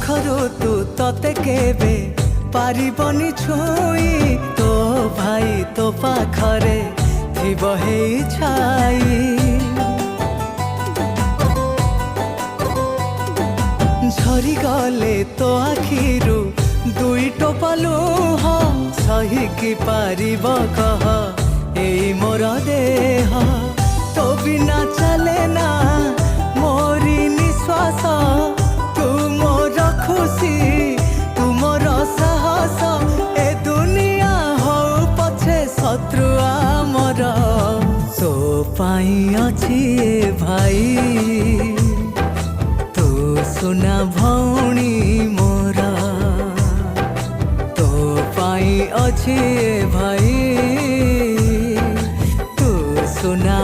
ପାଖରୁ ତୁ ତତେ କେବେ ପାରିବନି ଛୁଇଁ ତୋ ଭାଇ ତୋ ପାଖରେ ଥିବ ହେଇ ଛାଇ ଝରି ଗଲେ ତୋ ଆଖିରୁ ଦୁଇ ଟୋପା ଲୁହ ସହିକି ପାରିବ କହ ଏଇ ମୋର ଦେହ तो बिना चले ना मोरी निश्वास तू मोर खुशी तू मोर साहस ए दुनिया हो पछे शत्रु आमर तो पाई अछि ए भाई तू सुना भौणी मोर तो पाई अछि ए भाई तू सुना